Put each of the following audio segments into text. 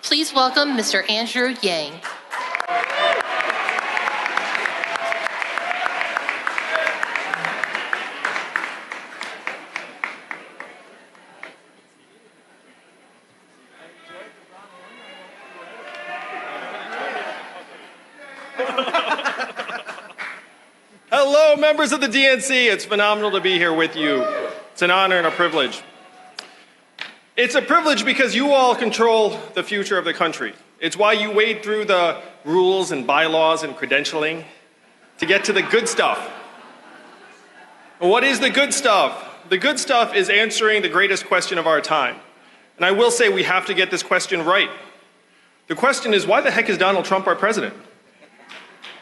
Please welcome Mr. Andrew Yang. Hello, members of the DNC. It's phenomenal to be here with you. It's an honor and a privilege. It's a privilege because you all control the future of the country. It's why you wade through the rules and bylaws and credentialing to get to the good stuff. And what is the good stuff? The good stuff is answering the greatest question of our time. And I will say we have to get this question right. The question is, why the heck is Donald Trump our president?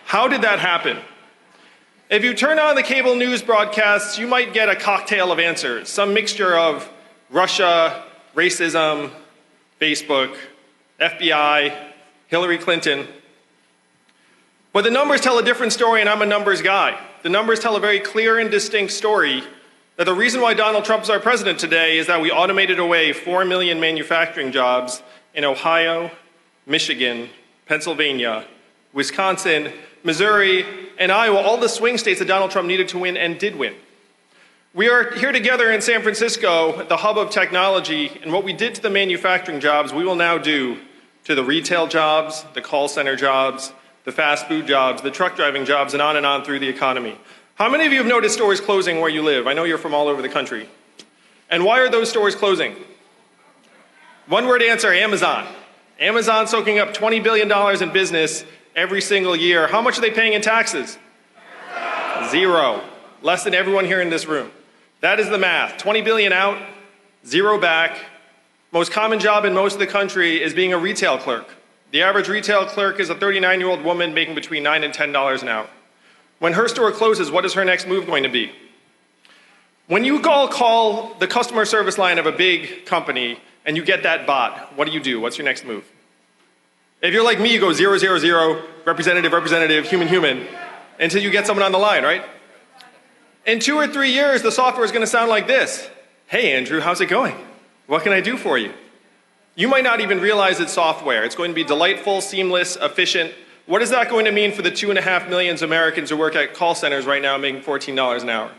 How did that happen? If you turn on the cable news broadcasts, you might get a cocktail of answers, some mixture of Russia, racism, Facebook, FBI, Hillary Clinton. But the numbers tell a different story, and I'm a numbers guy. The numbers tell a very clear and distinct story that the reason why Donald Trump is our president today is that we automated away 4 million manufacturing jobs in Ohio, Michigan, Pennsylvania, Wisconsin, Missouri, and Iowa, all the swing states that Donald Trump needed to win and did win. We are here together in San Francisco, the hub of technology, and what we did to the manufacturing jobs, we will now do to the retail jobs, the call center jobs, the fast food jobs, the truck driving jobs, and on through the economy. How many of you have noticed stores closing where you live? I know you're from all over the country. And why are those stores closing? One word answer, Amazon. Amazon soaking up $20 billion in business every single year. How much are they paying in taxes? Zero. Less than everyone here in this room. That is the math. 20 billion out, zero back. Most common job in most of the country is being a retail clerk. The average retail clerk is a 39-year-old woman making between $9 and $10 an hour. When her store closes, what is her next move going to be? When you call the customer service line of a big company and you get that bot, what do? What's your next move? If you're like me, you go 000, representative, human, until you get someone on the line, right? In 2 or 3 years, the software is going to sound like this. Hey, Andrew, how's it going? What can I do for you? You might not even realize it's software. It's going to be delightful, seamless, efficient. What is that going to mean for the 2.5 million Americans who work at call centers right now making $14 an hour?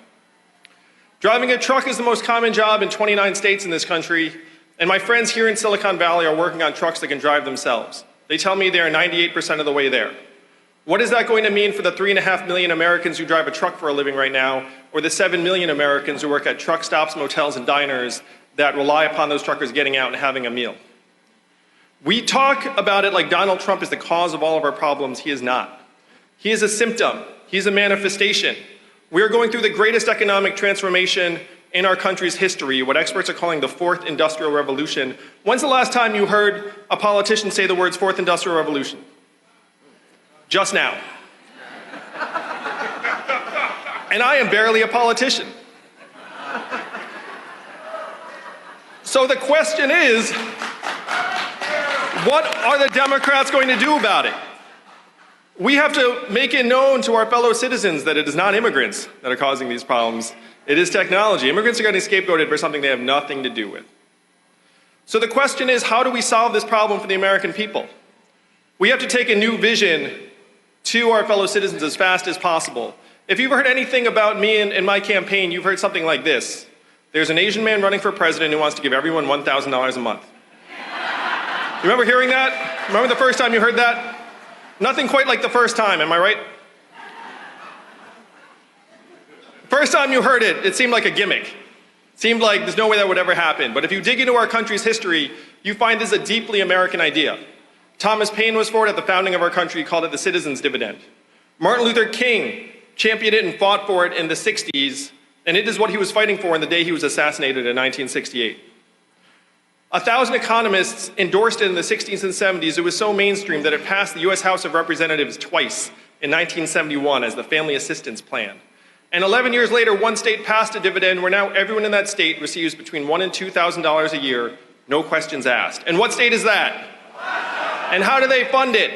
Driving a truck is the most common job in 29 states in this country, and my friends here in Silicon Valley are working on trucks that can drive themselves. They tell me they are 98% of the way there. What is that going to mean for the 3.5 million Americans who drive a truck for a living right now, or the 7 million Americans who work at truck stops, motels, and diners that rely upon those truckers getting out and having a meal? We talk about it like Donald Trump is the cause of all of our problems. He is not. He is a symptom. He's a manifestation. We are going through the greatest economic transformation in our country's history, what experts are calling the fourth industrial revolution. When's the last time you heard a politician say the words fourth industrial revolution? Just now. And I am barely a politician. So the question is, what are the Democrats going to do about it? We have to make it known to our fellow citizens that it is not immigrants that are causing these problems. It is technology. Immigrants are getting scapegoated for something they have nothing to do with. So the question is, how do we solve this problem for the American people? We have to take a new vision to our fellow citizens as fast as possible. If you've heard anything about me and my campaign, you've heard something like this. There's an Asian man running for president who wants to give everyone $1,000 a month. You remember hearing that? Remember the first time you heard that? Nothing quite like the first time, am I right? First time you heard it, it seemed like a gimmick. It seemed like there's no way that would ever happen. But if you dig into our country's history, you find this is a deeply American idea. Thomas Paine was for it at the founding of our country. He called it the citizen's dividend. Martin Luther King championed it and fought for it in the 60s, and it is what he was fighting for in the day he was assassinated in 1968. 1,000 economists endorsed it in the 60s and 70s. It was so mainstream that it passed the US House of Representatives twice in 1971 as the Family Assistance Plan. And 11 years later, one state passed a dividend where now everyone in that state receives between $1,000 and $2,000 a year, no questions asked. And what state is that? And how do they fund it?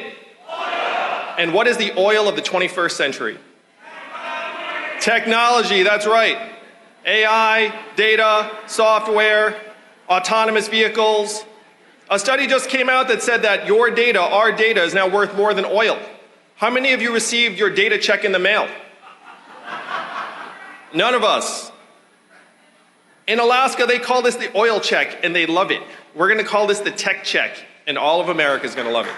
And what is the oil of the 21st century? Technology, that's right. AI, data, software, autonomous vehicles, A study just came out that said that your data, our data, is now worth more than oil. How many of you received your data check in the mail? None of us. In Alaska, they call this the oil check, and they love it. We're going to call this the tech check, and all of America is going to love it.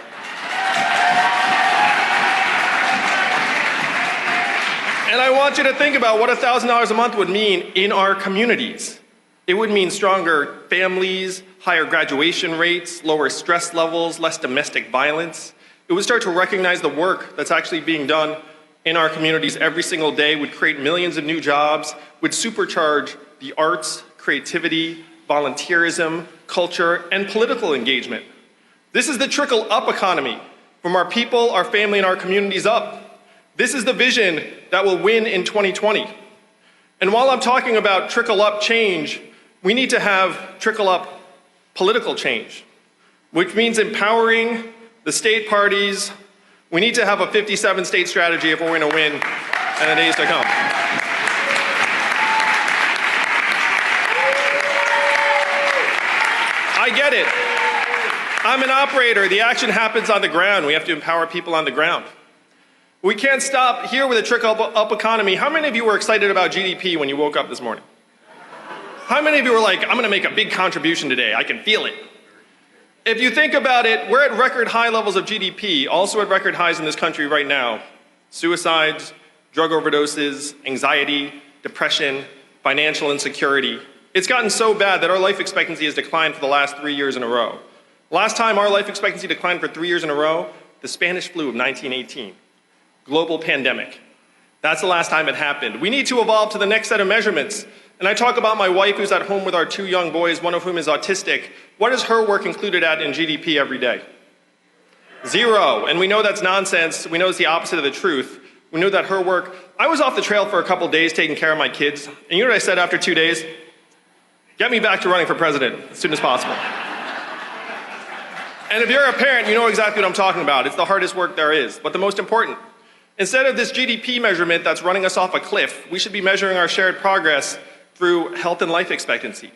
And I want you to think about what $1,000 a month would mean in our communities. It would mean stronger families, higher graduation rates, lower stress levels, less domestic violence. It would start to recognize the work that's actually being done in our communities every single day, would create millions of new jobs, would supercharge the arts, creativity, volunteerism, culture, and political engagement. This is the trickle-up economy, from our people, our family, and our communities up. This is the vision that will win in 2020. And while I'm talking about trickle-up change, we need to have trickle-up political change, which means empowering the state parties. We need to have a 57-state strategy if we're going to win in the days to come. I get it. I'm an operator. The action happens on the ground. We have to empower people on the ground. We can't stop here with a trickle-up economy. How many of you were excited about GDP when you woke up this morning? How many of you were like, I'm going to make a big contribution today. I can feel it. If you think about it, we're at record high levels of GDP, also at record highs in this country right now. Suicides, drug overdoses, anxiety, depression, financial insecurity. It's gotten so bad that our life expectancy has declined for the last 3 years in a row. Last time our life expectancy declined for 3 years in a row, the Spanish flu of 1918. Global pandemic. That's the last time it happened. We need to evolve to the next set of measurements. And I talk about my wife who's at home with our 2 young boys, one of whom is autistic. What is her work included at in GDP every day? 0. And we know that's nonsense. We know it's the opposite of the truth. We know that her work, I was off the trail for a couple days taking care of my kids. And you know what I said after 2 days? Get me back to running for president as soon as possible. And if you're a parent, you know exactly what I'm talking about. It's the hardest work there is, but the most important. Instead of this GDP measurement that's running us off a cliff, we should be measuring our shared progress through health and life expectancy,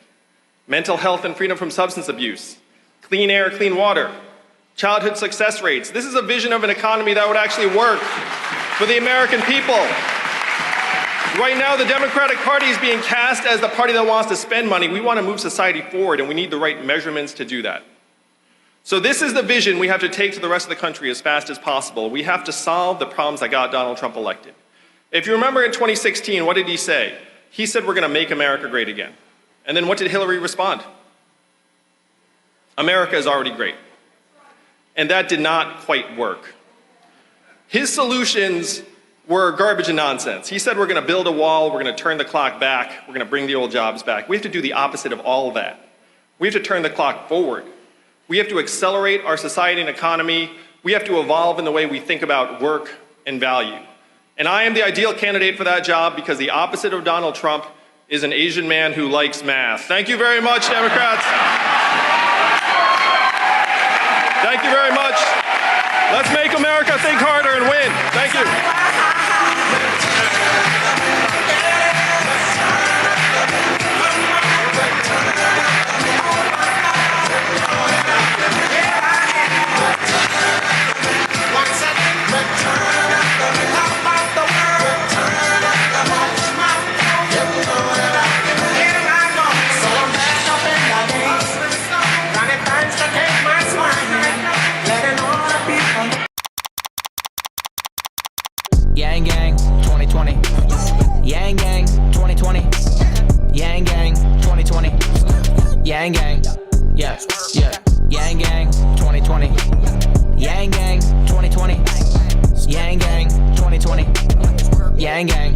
mental health and freedom from substance abuse, clean air, clean water, childhood success rates. This is a vision of an economy that would actually work for the American people. Right now, the Democratic Party is being cast as the party that wants to spend money. We want to move society forward, and we need the right measurements to do that. So this is the vision we have to take to the rest of the country as fast as possible. We have to solve the problems that got Donald Trump elected. If you remember in 2016, what did he say? He said, we're going to make America great again. And then what did Hillary respond? America is already great. And that did not quite work. His solutions were garbage and nonsense. He said, we're going to build a wall, we're going to turn the clock back, we're going to bring the old jobs back. We have to do the opposite of all of that. We have to turn the clock forward. We have to accelerate our society and economy. We have to evolve in the way we think about work and value. And I am the ideal candidate for that job because the opposite of Donald Trump is an Asian man who likes math. Thank you very much, Democrats. Thank you very much. Let's make America think harder and win. Thank you. Yang Gang 2020. Yang Gang 2020. Yang Gang 2020. Yang Gang. Yeah, yeah. Yang Gang 2020. Yang Gang 2020. Yang Gang 2020. Yang Gang.